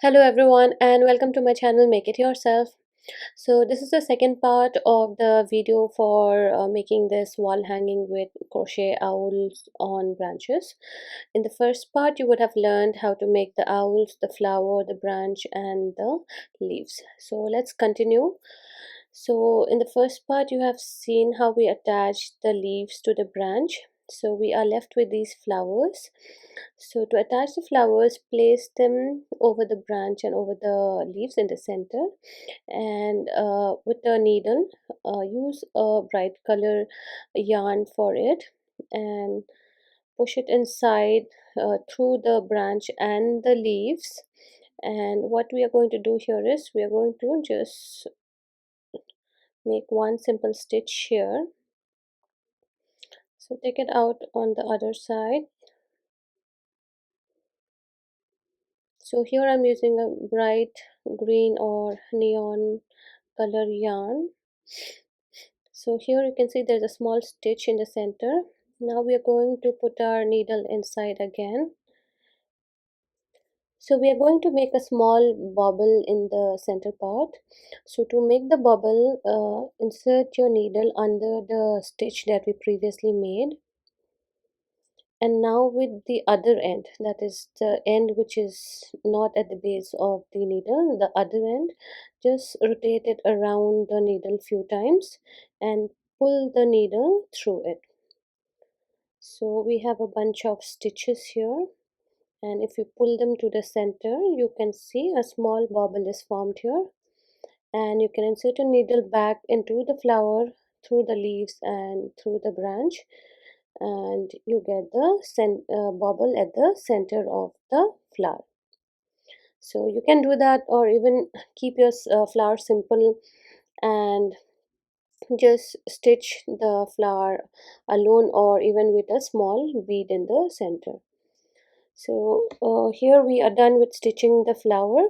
Hello everyone and welcome to my channel Make It Yourself. So this is the second part of the video for making this wall hanging with crochet owls on branches. In the first part you would have learned how to make the owls, the flower, the branch and the leaves. So let's continue. So in the first part you have seen how we attach the leaves to the branch. So we are left with these flowers. So to attach the flowers, place them over the branch and over the leaves in the center, and with a needle use a bright color yarn for it and push it inside through the branch and the leaves. And what we are going to do here is we are going to just make one simple stitch here. So take it out on the other side. So here I'm using a bright green or neon color yarn. So here you can see there's a small stitch in the center. Now we are going to put our needle inside again. So we are going to make a small bubble in the center part. So to make the bubble, insert your needle under the stitch that we previously made. And now with the other end, that is the end which is not at the base of the needle, the other end, just rotate it around the needle few times and pull the needle through it. So we have a bunch of stitches here, and if you pull them to the center you can see a small bubble is formed here, and you can insert a needle back into the flower through the leaves and through the branch, and you get the bubble at the center of the flower. So you can do that, or even keep your flower simple and just stitch the flower alone or even with a small bead in the center. So here we are done with stitching the flower.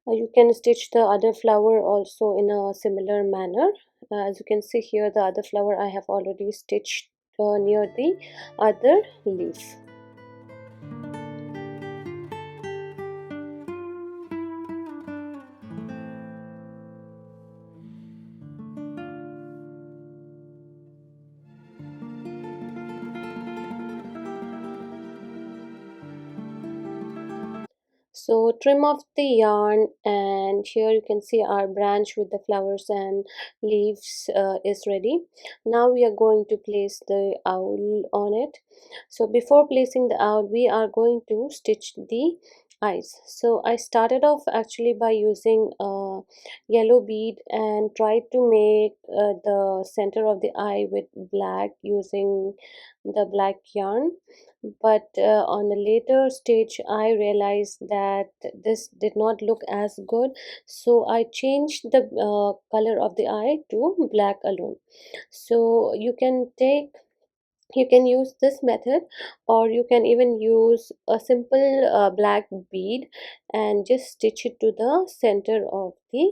You can stitch the other flower also in a similar manner. As you can see here, the other flower I have already stitched near the other leaf. So trim off the yarn, and here you can see our branch with the flowers and leaves is ready. Now we are going to place the owl on it. So before placing the owl we are going to stitch the eyes. So I started off actually by using a yellow bead and tried to make the center of the eye with black using the black yarn, but on a later stage I realized that this did not look as good, so I changed the color of the eye to black alone. So you can use this method, or you can even use a simple black bead and just stitch it to the center of the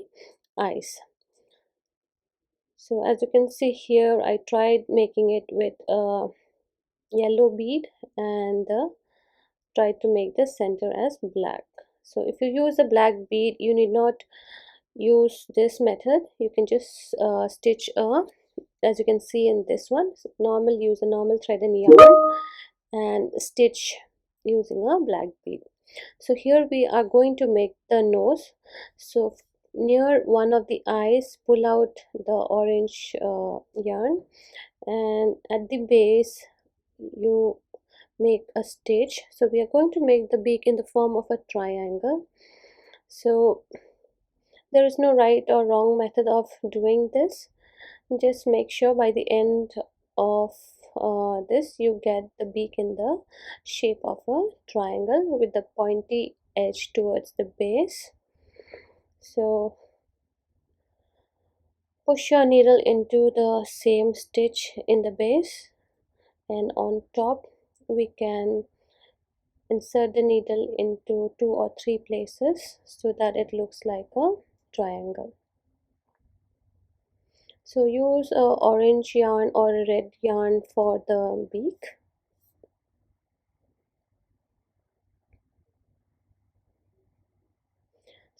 eyes. So as you can see here, I tried making it with a yellow bead and try to make the center as black. So if you use a black bead you need not use this method. You can just stitch as you can see in this one, use a normal thread and yarn and stitch using a black bead. So here we are going to make the nose. So near one of the eyes pull out the orange yarn, and at the base you make a stitch. So we are going to make the beak in the form of a triangle. So there is no right or wrong method of doing this. Just make sure by the end of this you get the beak in the shape of a triangle with the pointy edge towards the base. So push your needle into the same stitch in the base, and on top we can insert the needle into 2 or 3 places so that it looks like a triangle. So use a orange yarn or a red yarn for the beak.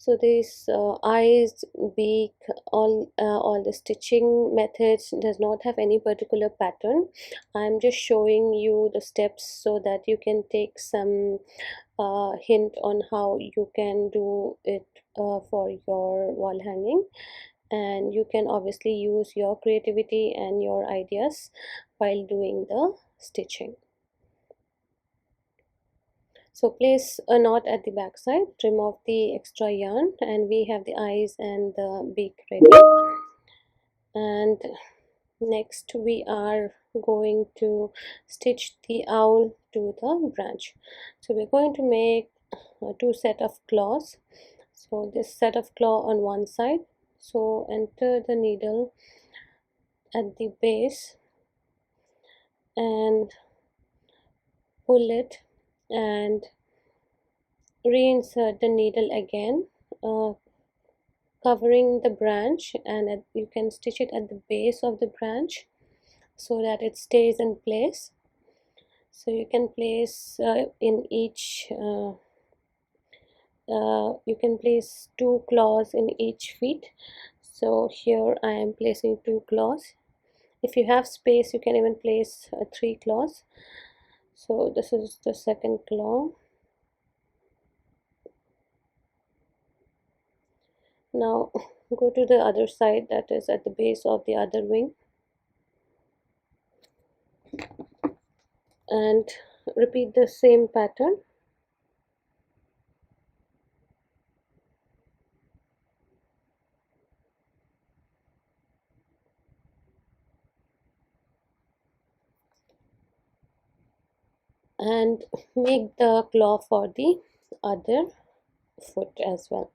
So this eyes, beak, all the stitching methods does not have any particular pattern. I'm just showing you the steps so that you can take some hint on how you can do it for your wall hanging, and you can obviously use your creativity and your ideas while doing the stitching. So place a knot at the back side, trim off the extra yarn, and we have the eyes and the beak ready. And next we are going to stitch the owl to the branch. So we're going to make two set of claws. So this set of claw on one side, so enter the needle at the base and pull it and reinsert the needle again, covering the branch, and you can stitch it at the base of the branch so that it stays in place. So you can place in each you can place two claws in each feet. So here I am placing two claws. If you have space, you can even place three claws. So this is the second claw. Now go to the other side, that is at the base of the other wing, and repeat the same pattern. And make the claw for the other foot as well.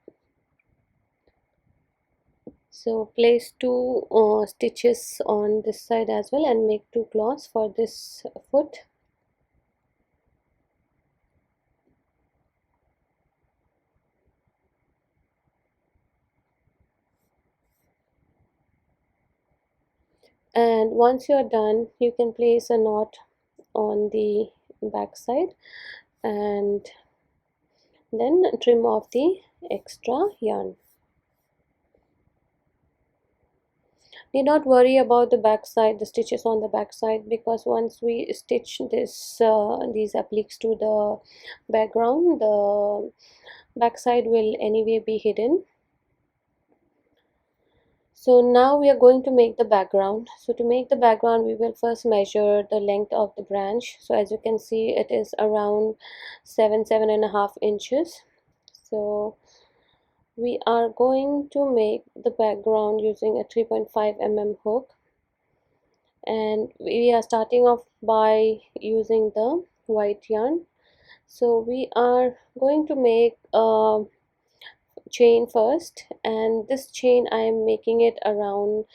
So place two stitches on this side as well and make two claws for this foot. And once you are done, you can place a knot on the back side and then trim off the extra yarn. Need not worry about the back side, the stitches on the back side, because once we stitch this these appliques to the background, the back side will anyway be hidden. So now we are going to make the background. So to make the background, we will first measure the length of the branch. So as you can see, it is around 7.5 inches. So we are going to make the background using a 3.5 mm hook, and we are starting off by using the white yarn. So we are going to make a chain first, and this chain I am making it around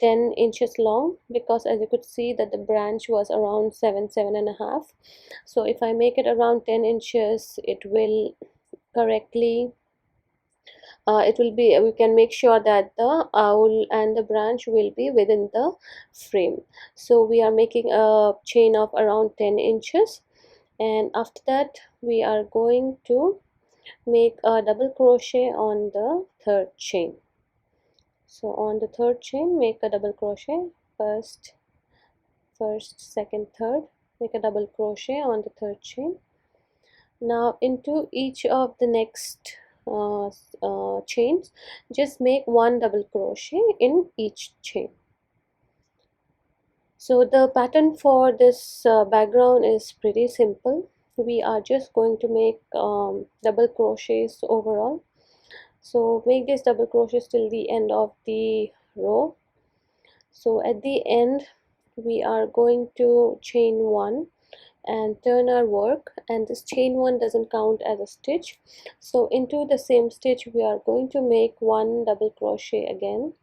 10 inches long, because as you could see that the branch was around 7.5. So if I make it around 10 inches, it will correctly it will be, we can make sure that the owl and the branch will be within the frame. So we are making a chain of around 10 inches, and after that we are going to make a double crochet on the third chain. So on the third chain, make a double crochet, first, second, third, make a double crochet on the third chain. Now into each of the next chains, just make one double crochet in each chain. So the pattern for this background is pretty simple. We are just going to make double crochets overall. So make this double crochets till the end of the row. So at the end we are going to chain one and turn our work, and this chain one doesn't count as a stitch. So into the same stitch we are going to make one double crochet again,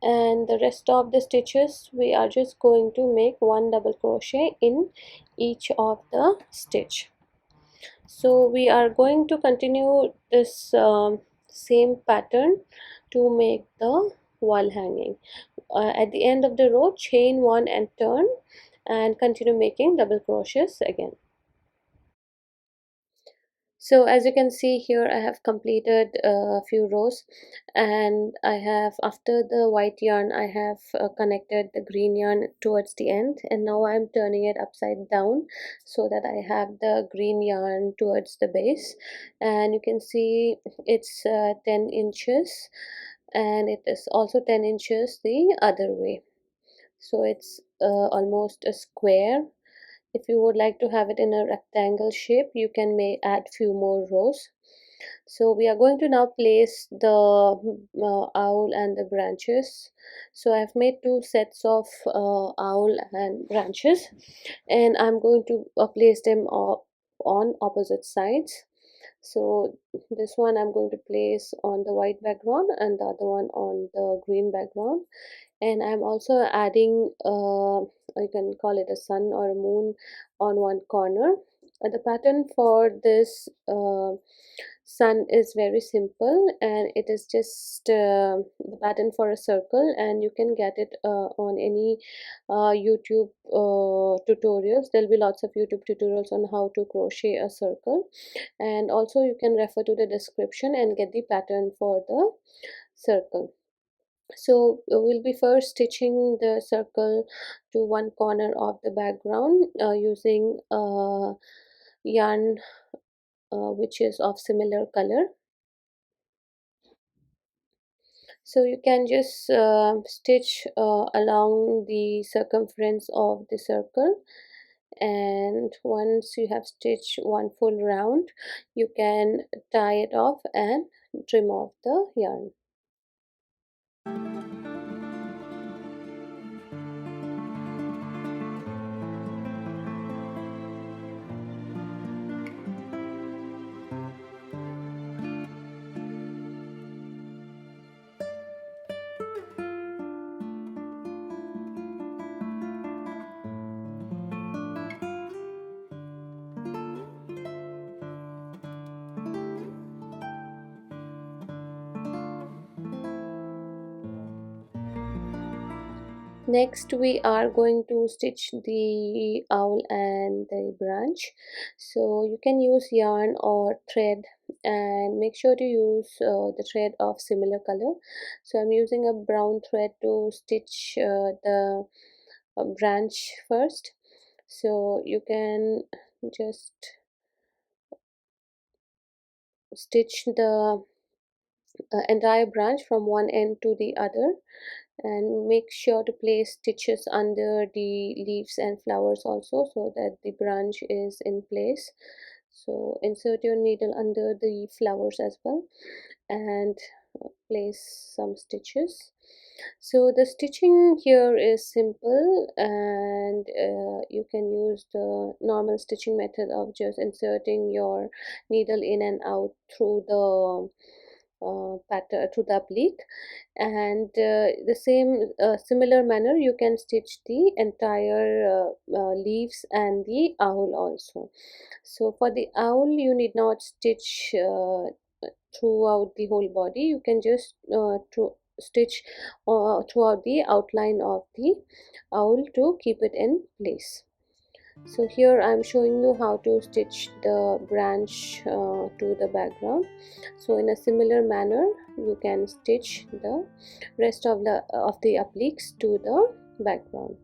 and the rest of the stitches we are just going to make one double crochet in each of the stitch. So we are going to continue this same pattern to make the wall hanging. At the end of the row, chain one and turn, and continue making double crochets again. So as you can see here, I have completed a few rows, and I have, after the white yarn, I have connected the green yarn towards the end, and now I'm turning it upside down so that I have the green yarn towards the base. And you can see it's 10 inches, and it is also 10 inches the other way, so it's almost a square. If you would like to have it in a rectangle shape, you can may add few more rows. So we are going to now place the owl and the branches. So I've made two sets of owl and branches, and I'm going to place them on opposite sides. So this one I'm going to place on the white background and the other one on the green background. And I'm also adding you can call it a sun or a moon on one corner. The pattern for this sun is very simple, and it is just the pattern for a circle, and you can get it on any YouTube tutorials. There'll be lots of YouTube tutorials on how to crochet a circle, and also you can refer to the description and get the pattern for the circle. So we'll be first stitching the circle to one corner of the background using yarn which is of similar color. So you can just stitch along the circumference of the circle, and once you have stitched one full round, you can tie it off and trim off the yarn. Next we are going to stitch the owl and the branch. So you can use yarn or thread, and make sure to use the thread of similar color. So I'm using a brown thread to stitch the branch first. So you can just stitch the entire branch from one end to the other, and make sure to place stitches under the leaves and flowers also, so that the branch is in place. So insert your needle under the flowers as well, and place some stitches. So the stitching here is simple, and you can use the normal stitching method of just inserting your needle in and out through the pattern, through the applique. And the same similar manner you can stitch the entire leaves and the owl also. So for the owl, you need not stitch throughout the whole body. You can just stitch throughout the outline of the owl to keep it in place. So here I'm showing you how to stitch the branch to the background. So in a similar manner, you can stitch the rest of the appliques to the background.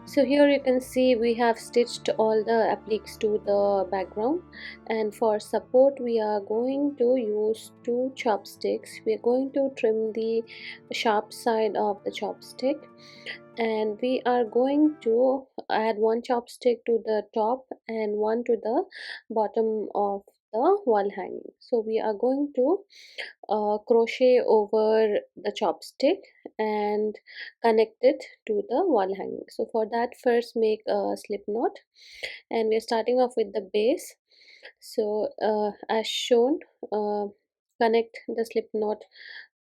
So here you can see we have stitched all the appliques to the background, and for support we are going to use two chopsticks. We are going to trim the sharp side of the chopstick, and we are going to add one chopstick to the top and one to the bottom of the wall hanging. So we are going to crochet over the chopstick and connect it to the wall hanging. So for that, first make a slip knot, and we're starting off with the base. So as shown, connect the slip knot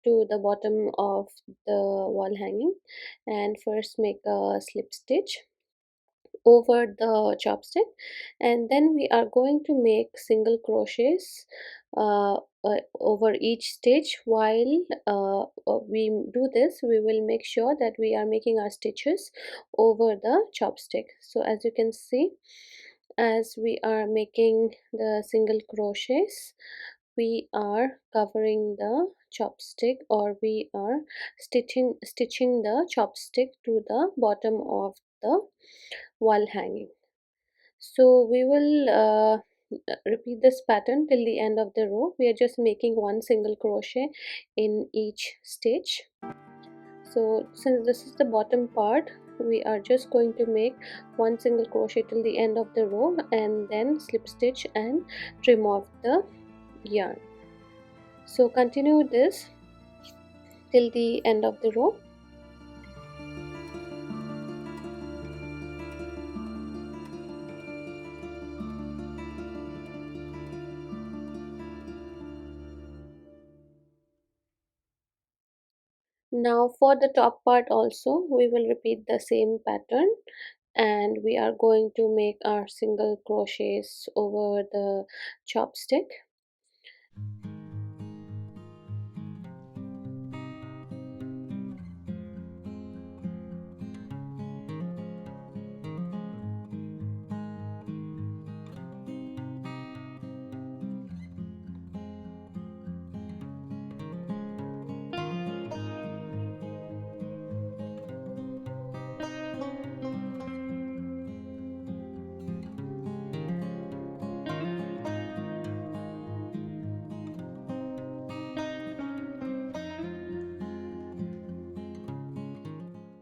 to the bottom of the wall hanging, and first make a slip stitch over the chopstick, and then we are going to make single crochets over each stitch. While we do this, we will make sure that we are making our stitches over the chopstick. So as you can see, as we are making the single crochets, we are covering the chopstick, or we are stitching the chopstick to the bottom of the wall hanging. So we will repeat this pattern till the end of the row. We are just making one single crochet in each stitch. So since this is the bottom part, we are just going to make one single crochet till the end of the row, and then slip stitch and trim off the yarn. So continue this till the end of the row. Now for the top part also, we will repeat the same pattern, and we are going to make our single crochets over the chopstick.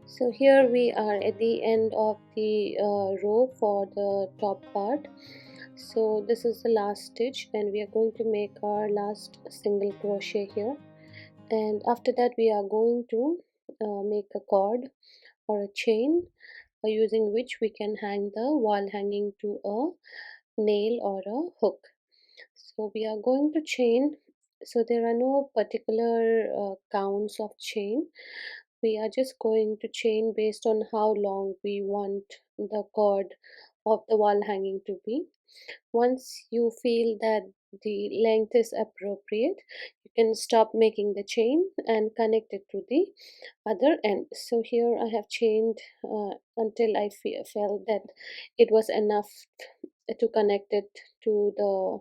So here we are at the end of the row for the top part. So this is the last stitch, and we are going to make our last single crochet here, and after that we are going to make a cord or a chain using which we can hang the wall hanging to a nail or a hook. So we are going to chain. So there are no particular counts of chain. We are just going to chain based on how long we want the cord of the wall hanging to be. Once you feel that the length is appropriate, you can stop making the chain and connect it to the other end. So here I have chained until I felt that it was enough to connect it to the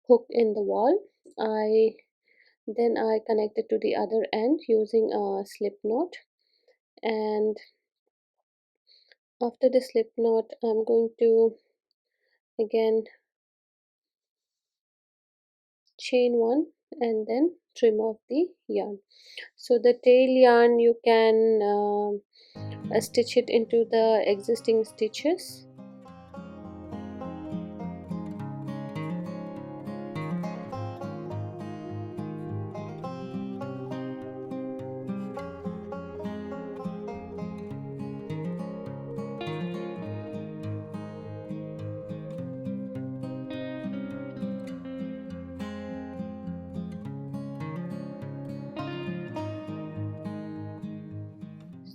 hook in the wall. I connect it to the other end using a slip knot, and after the slip knot I'm going to again chain one and then trim off the yarn. So the tail yarn you can stitch it into the existing stitches.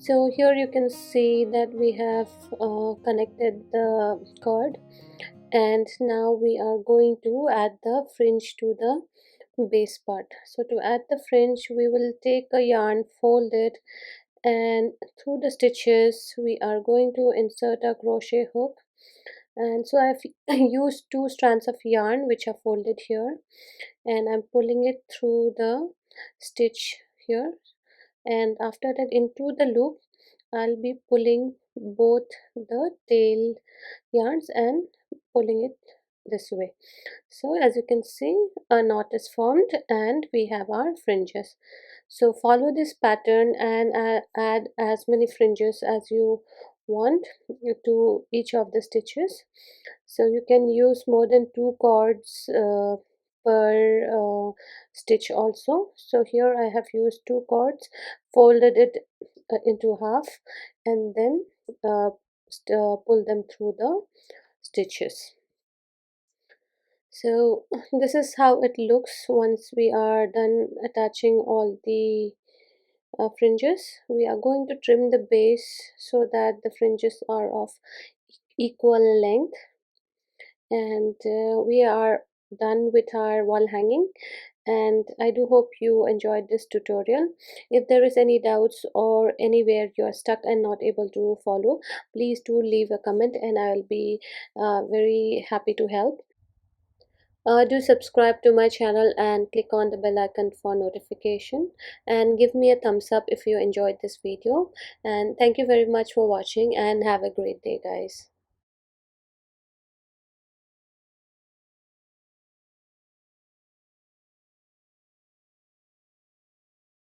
So here you can see that we have connected the cord, and now we are going to add the fringe to the base part. So to add the fringe, we will take a yarn, fold it, and through the stitches we are going to insert a crochet hook. And so I've used two strands of yarn which are folded here, and I'm pulling it through the stitch here, and after that into the loop I'll be pulling both the tail yarns and pulling it this way. So as you can see, a knot is formed and we have our fringes. So follow this pattern and add as many fringes as you want to each of the stitches. So you can use more than two cords per stitch also. So here I have used two cords, folded it into half, and then pull them through the stitches. So this is how it looks once we are done attaching all the fringes. We are going to trim the base so that the fringes are of equal length, and we are done with our wall hanging. And I do hope you enjoyed this tutorial. If there is any doubts or anywhere you are stuck and not able to follow, please do leave a comment and I'll be very happy to help. Do subscribe to my channel and click on the bell icon for notification, and give me a thumbs up if you enjoyed this video. And thank you very much for watching, and have a great day, guys.